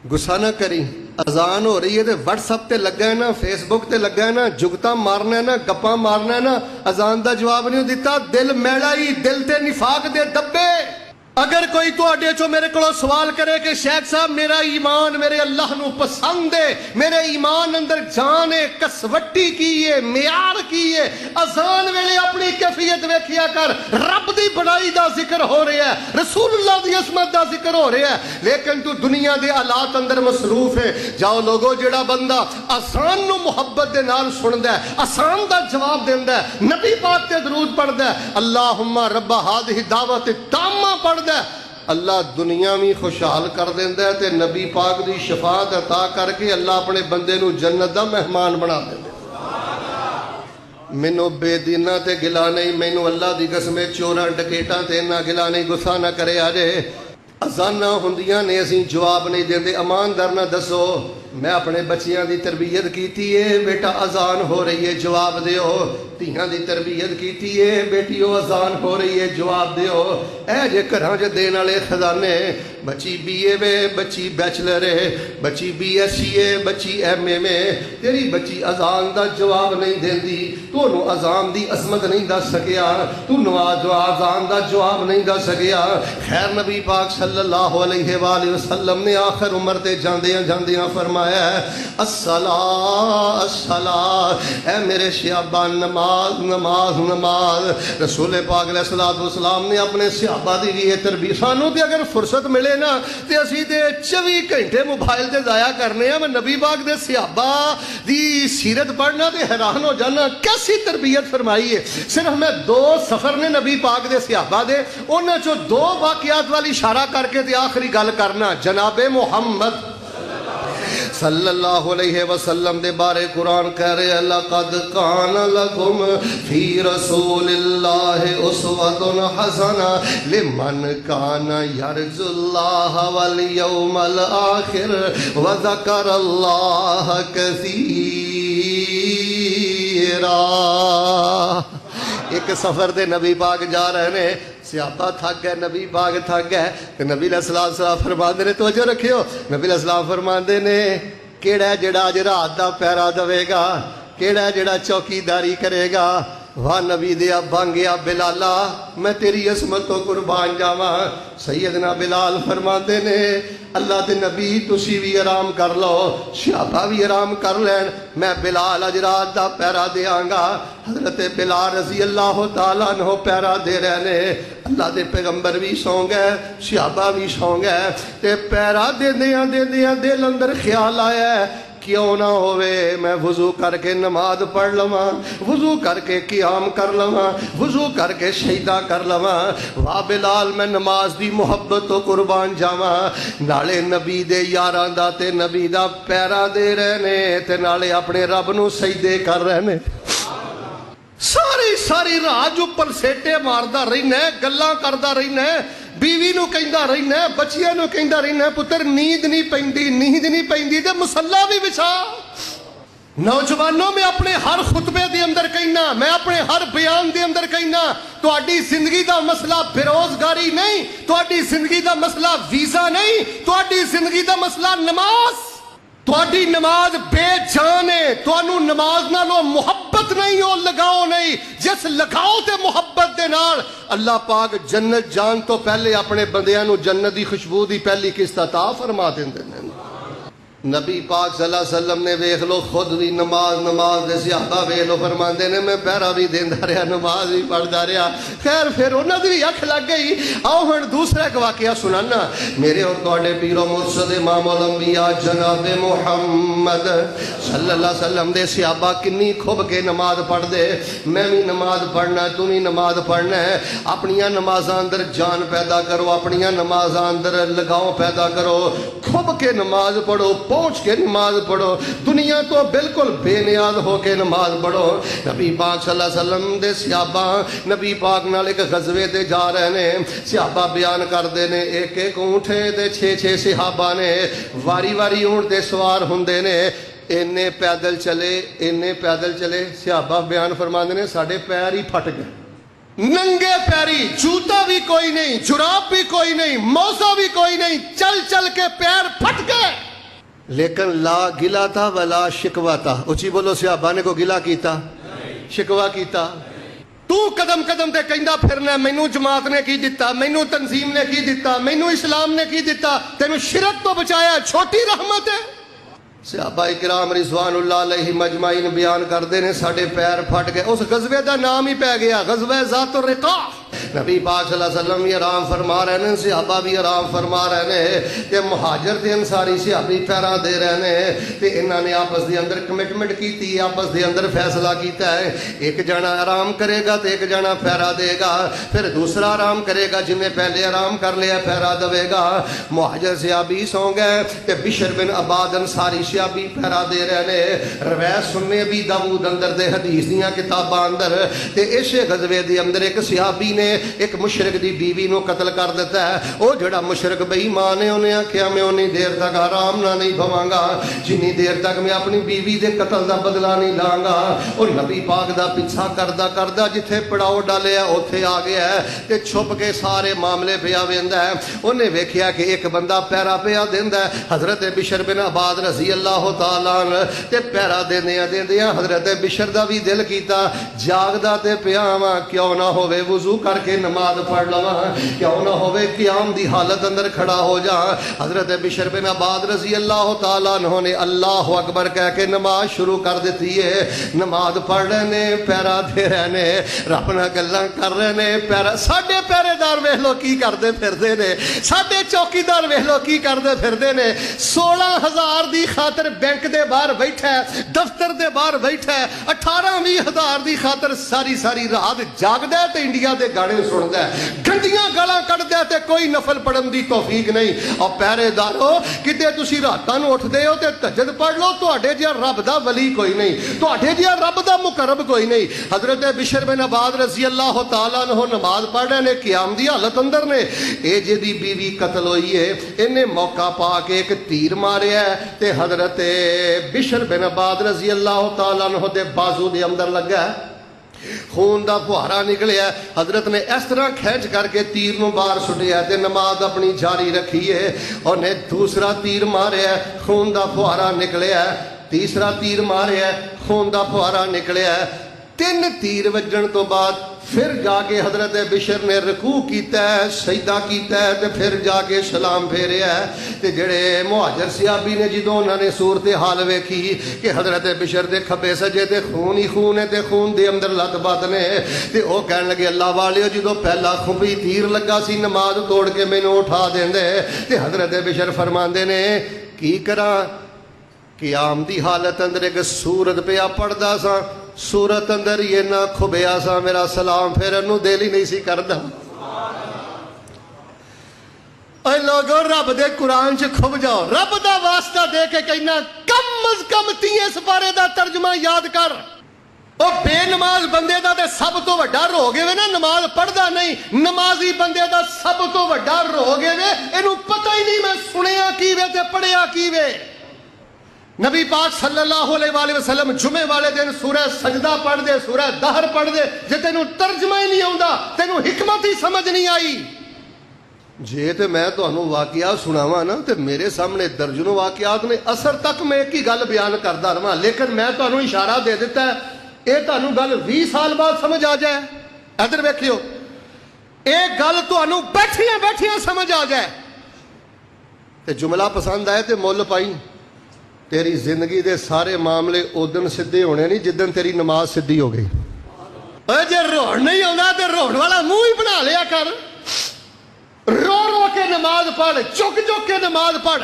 गुस्सा ना करी। अजान हो रही है तो व्हाट्सएप ते लगा है ना, फेसबुक ते लगा है ना, जुगता मारना है ना, गप्पा मारना है ना, अजान का जवाब नहीं दिता। दिल मैला ही, दिल ते निफाक दे दब्बे। अगर कोई तुहाडे चो मेरे को सवाल करे कि शेख साहब मेरा ईमान मेरे अल्लाह नू पसंद है, मेरे ईमान अंदर जान है, कसवट्टी की है, म्यार की है, अजान वेले अपनी कैफियत वेखिया कर। रब दी बड़ाई दा जिक्र हो रहा है, रसूलुल्लाह दी असमत दा जिक्र हो रहा है, लेकिन तू दुनिया दे हालात अंदर मसरूफ है। जाओ लोगो, जेड़ा बंदा अजान नू मुहब्बत दे नाल सुनदा है, अजान दा जवाब देंदा है, नबी पाक ते दरूद पढ़दा है, अल्लाहुम्मा रब्बा हादिही दावत ताम्मा पढ़दा, अल्लाह दुनिया भी खुशहाल कर देंदा है ते नबी पाक दी शफाअत अता करके अल्लाह अपने बंदे नू जन्नत दा मेहमान बना देंदा। मैनू बेदीना ते गिला नहीं, मैनू अल्लाह दी कसम चोरां डकेटां ते इन्ना गिला नहीं, गुस्सा ना करे अजे। अजाना हुंदियां ने असीं जवाब नहीं देंदे। ईमानदार ना दसो, मैं अपने बच्चियां दी तरबियत कीती है, बेटा अजान हो रही है जवाब दिओ। ਧੀਆਂ ਦੀ ਤਰਬੀयत ਕੀਤੀ ਏ, बेटियों अजान हो रही है जवाब दिओ। ਇਹ ਜੇ ਘਰਾਂ 'ਚ ਦੇਣ ਵਾਲੇ ਖਜ਼ਾਨੇ, बच्ची BA में, बच्ची बैचलर है, बच्ची BSc है, बच्ची MA में, तेरी बच्ची अजान का जवाब नहीं देती, तू अजान की असमत नहीं दस सकिया, तू नवाज अजान का जवाब नहीं दस सकिया। खैर नबी पाक सल्लल्लाहु अलैहि वसल्लम ने आखिर उम्र ते जांदियां जांदियां फरमाया, अस्सला अस्सला, ऐ मेरे शहाबा नमाज नमाज नमाज। रसूल पाक अलैहिस्सलाम ने अपने सहाबा दी भी तरबीयत, सानू ते अगर फुर्सत मिले ना ते असीं ते 24 घंटे मोबाइल ते जाया करने हैं। मैं नबी पाक दे सहाबा दी सीरत पढ़ना ते हैरान हो जाना, कैसी तरबियत फरमाई है। सिर्फ मैं 2 सफर ने नबी पाक दे सहाबा दे, उन्हां चों 2 वाकयात वाली इशारा करके ते आखिरी गल करना। जनाबे मुहम्मद सल्लल्लाहु अलैहि वसल्लम दे बारे कुरान कह रहे, लक़द कान लकुम फी रसूलिल्लाहि उस्वतुन हसना लिमन कान यरजुल्लाह वल यौमल आखिर व ज़करल्लाह कसीरा। एक सफर दे नबी पाक जा रहे ने, सहाबा थक गए, नबी पाक थक गए, तो नबी अलैहिस्सलाम फरमाते ने, तवज्जो रखियो, नबी अलैहिस्सलाम फरमाते ने, केड़ा जेड़ा अज रात दा पहरा देवेगा, केड़ा जेड़ा चौकीदारी करेगा। वाह नबी दिया बांगिया बिलाला, मैं तेरी असमत तो कुर्बान जावा। सैयदना बिलाल फरमाते ने, अल्लाह दे नबी तुसी भी आराम कर लो, सहाबा भी आराम कर लैन, मैं बिलाल अज रात दा पहरा देंगा। हजरत बिलाल रजी अल्लाह तआला अन्हु पहरा दे रहे ने, अल्लाह दे पैगंबर भी सौ गए, सहाबा भी सौ गए, ते पहरा देंदियां देंदियां दिल अंदर ख्याल आया, क्यों ना होवे मैं वजू करके नमाज पढ़ लवां, वजू करके क़ियाम कर लवां, वजू करके शहीदा कर लवां। वाह बिलाल, मैं नमाज दी मुहब्बत तो कुर्बान जावां, नाले नबी दे यारां दा ते नबी दा पैरा दे रहे ने, ते नाले अपने रब नू सजदे कर रहे ने। सारी सारी रात उपर सेटे मारदा रहना, गल्लां करदा रहना, बीवी नू कहंदा रहना, बच्चियां नू कहंदा रहना, पुत्र नींद नहीं पैंदी, नींद नहीं पैंदी ते मुसल्ला भी बिछा। नौजवानों, मैं अपने हर खुतबे दे अंदर कहना, मैं अपने हर बयान दे अंदर कहना, तुहाडी जिंदगी दा मसला बेरोजगारी नहीं, तुहाडी जिंदगी दा मसला वीजा नहीं, तुहाडी जिंदगी दा मसला नमाज। तुहाडी नमाज बेजान है, तुहानू नमाज नालों मुहब्बत नहीं, हो लगाओ नहीं, जिस लगाओ ते मुहब्बत दे नाल अल्लाह पाक जन्नत जान तो पहले अपने बंदियां नू जन्नत दी खुशबू दी पहली किस्त अता फरमा देंदे ने। नबी पाक सल्लल्लाहु अलैहि वसल्लम ने वेख लो, खुद भी नमाज नमाज दे सहाबा वेख लो, फरमांदे ने मैं पहरा भी देंदा रहा, नमाज भी पढ़दा रहा। खैर फिर उन्हां दी भी अख लग गई। आओ हुण दूसरा एक वाकया सुनाना। मेरे और तुहाडे पीरो मुर्शद इमामुल अंबिया जनाबे मुहम्मद सल्लल्लाहु अलैहि वसल्लम दे सहाबा किन्नी खुब के नमाज पढ़दे। मैं भी नमाज पढ़ना, तू भी नमाज पढ़ना है। अपनियां नमाज़ां अंदर जान पैदा करो, अपनियां नमाज़ां अंदर लगाओ पैदा करो, खुब के नमाज पढ़ो, पहुंच के नमाज पढ़ो, दुनिया तो बिल्कुल बेनियाज होके नमाज पढ़ो। नबी पाक सल्लल्लाहु अलैहि वसल्लम दे सहाबा नबी पाक नाल एक गज़वे ते जा रहे ने। सहाबा बयान करते ने, एक एक ऊँटे ते 6-6 सहाबा ने वारी वारी ऊँट ते सवार हुंदे ने। इन्ने पैदल चले, इन्ने पैदल चले, सहाबा बयान फरमाते ने, साडे पैर ही फट गए, नंगे पैरी, जूता भी कोई नहीं, जुराब भी कोई नहीं, मौजा भी कोई नहीं, चल चल के पैर फट गए। لیکن لا گلا تھا ولا شکوا تھا. اچھی بولو صحابہ نے کو گلا کیتا شکوا کیتا؟ تو قدم قدم تے کہندا پھرنا مینوں جماعت نے کی دیتا, مینوں تنظیم نے کی دیتا, مینوں اسلام نے کی دیتا, تینوں شرک تو بچایا, چھوٹی رحمت ہے. صحابہ کرام رضوان اللہ علیہ مجمعین بیان کردے نے ساڈے پیر پھٹ گئے. اس غزوے دا نام ہی پہ گیا غزوہ ذات الرقاع. نبی پاک صلی اللہ علیہ وسلم بھی آرام فرما رہے ہیں, صحابہ بھی آرام فرما رہے ہیں, تے مہاجر تے انصاری صحابی پیراں دے رہے ہیں. تے انہاں نے آپس دے اندر کمٹمنٹ کیتی, آپس دے اندر فیصلہ کیتا ہے, ایک جنا آرام کرے گا تے ایک جنا پھیرا دے گا, پھر دوسرا آرام کرے گا, جن نے پہلے آرام کر لیا پھیرا دے گا. مہاجر صحابی سو گئے تے بشر بن عباد انصاری صحابی پھیرا دے رہے ہیں. روایت سننے بھی داؤد اندر دے حدیث دیاں کتاباں اندر تے اس غزوے دے اندر ایک صحابی نے ایک مشرک دی بیوی نو قتل کر دیتا ہے. او جڑا مشرک بے ایمان ہے انہیں آکھیا میں اونی دیر تک آرام نہ نہیں بواں گا جنی دیر تک میں اپنی بیوی دے قتل دا بدلہ نہیں لاں گا. اور نبی پاک دا پیچھا کردا کردا جتھے پڑاؤ ڈالیا اوتھے آ گیا ہے تے چھپ کے سارے معاملے پیا ویندا ہے. انہیں ویکھیا کہ ایک بندہ پیرا پیا دیندا ہے, حضرت بشر بن عباد رضی اللہ تعالیٰ عنہ, تے پیرا دیندیاں دیندیاں حضرت بشر دا بھی دل کیتا جاگدا تے پیا واں کیوں نہ ہوے وضو کر کے نماز پڑھ لواں, کیوں نہ ہوے قیام دی حالت اندر کھڑا ہو جا. حضرت بشر بن عباد رضی اللہ تعالیٰ عنہ نے اللہ اکبر کہہ کے نماز شروع کر دیتی ہے. نماز پڑھ رہے نے, پیرا دے رہے نے, رب نال گلاں کر رہے نے. پیرا ساڈے پہرے دار ویکھ لو کی کردے پھردے نے, ساڈے چوکیدار ویکھ لو کی کردے پھردے نے. 16,000 دی خاطر بینک دے باہر بیٹھا ہے, دفتر دے باہر بیٹھا ہے, 18-20,000 دی خاطر ساری ساری رات جاگدا ہے تے انڈیا دے گانے سندا ہے, گندیاں گالاں کڈدا ہے تے کوئی نفل پڑھن دی توفیق نہیں. اور پہرے دارو کتے تسی راتاں نوں اٹھدے ہو تے تہجد پڑھ لو, تہاڈے جیا رب دا ولی کوئی نہیں, تہاڈے جیا رب دا مقرب کوئی نہیں. حضرت بشر بن عباد رضی اللہ تعالیٰ عنہ نماز پڑھ رہے نے قیام دی حالت اندر نے. اے جدی بیوی قتل ہوئی ہے انہیں موقع پا کے ایک تیر ماریا ہے تے حضرت بشر بن عباد رضی اللہ تعالیٰ عنہ دے بازو دے اندر لگا ہے, خون دا فہارا نکلیا. حضرت نے اس طرح کھینچ کر کے تیر نو باہر سٹیا تے نماز اپنی جاری رکھی ہے. اور نے دوسرا تیر ماریا, خون دا فہارا نکلیا. تیسرا تیر ماریا, خون دا فہارا نکلیا. 3 تیر وجن تو بعد پھر جا کے حضرت بشر نے رکوع کیتا ہے, سجدہ کیتا ہے, تے پھر جا کے سلام پھیریا ہے. تے جڑے مہاجر صحابی نے جدوں انہاں نے صورتحال ویکھی کہ حضرت بشر دے کھبے سجے تے خون ہی خون ہے تے خون دے اندر لت بات نے, تے او کہن لگے اللہ والیو جدوں پہلا کھبی تیر لگا سی نماز توڑ کے مینوں اٹھا دیندے. تے حضرت بشر فرماندے نے کی کراں, قیام دی حالت اندر ایک سورت پیا پڑھدا سا, سورت اندر یہ نہ کھبیا سا, میرا سلام پھیرن نو دل ہی نہیں سی کردا. اے لوگو رب دے قرآن چ کھب جاؤ, رب دا واسطہ دے کے کہنا کم از کم 30 سپارے دا ترجمہ یاد کر. او بے نماز بندے دا تے سب تو وڈا روگ ہے نا, نماز پڑھدا نہیں. نمازی بندے دا سب تو وڈا روگ ہے, اینو پتہ ہی نہیں میں سنیا کی وے تے پڑھیا کی وے. نبی پاک صلی اللہ علیہ وآلہ وسلم جمعے والے دن سورہ سجدہ پڑھ دے, سورہ دہر پڑھ دے, جے تینوں ترجمہ ہی نہیں آوندا, تینوں حکمت ہی سمجھ نہیں آئی. جے تے میں تانوں واقعہ سناواں نا تے میرے سامنے درجنوں واقعات نے, اثر تک میں ایک ہی گل بیان کردا رہواں, لیکن میں تانوں اشارہ دے دیتا ہے, اے تانوں گل 20 سال بعد سمجھ آ جائے. ادھر ویکھیو, اے گل تانوں بیٹھیاں بیٹھیاں سمجھ آ جائے تے جملہ پسند آئے تے مول پائی. تیری زندگی دے سارے معاملے ادن سدھے ہونے نہیں جدن تیری نماز سدھی ہو گئی. جے روڑ نہیں آتا تو روڑ والا منہ ہی بنا لیا کر, رو رو کے نماز پڑھ, چک چک کے نماز پڑھ.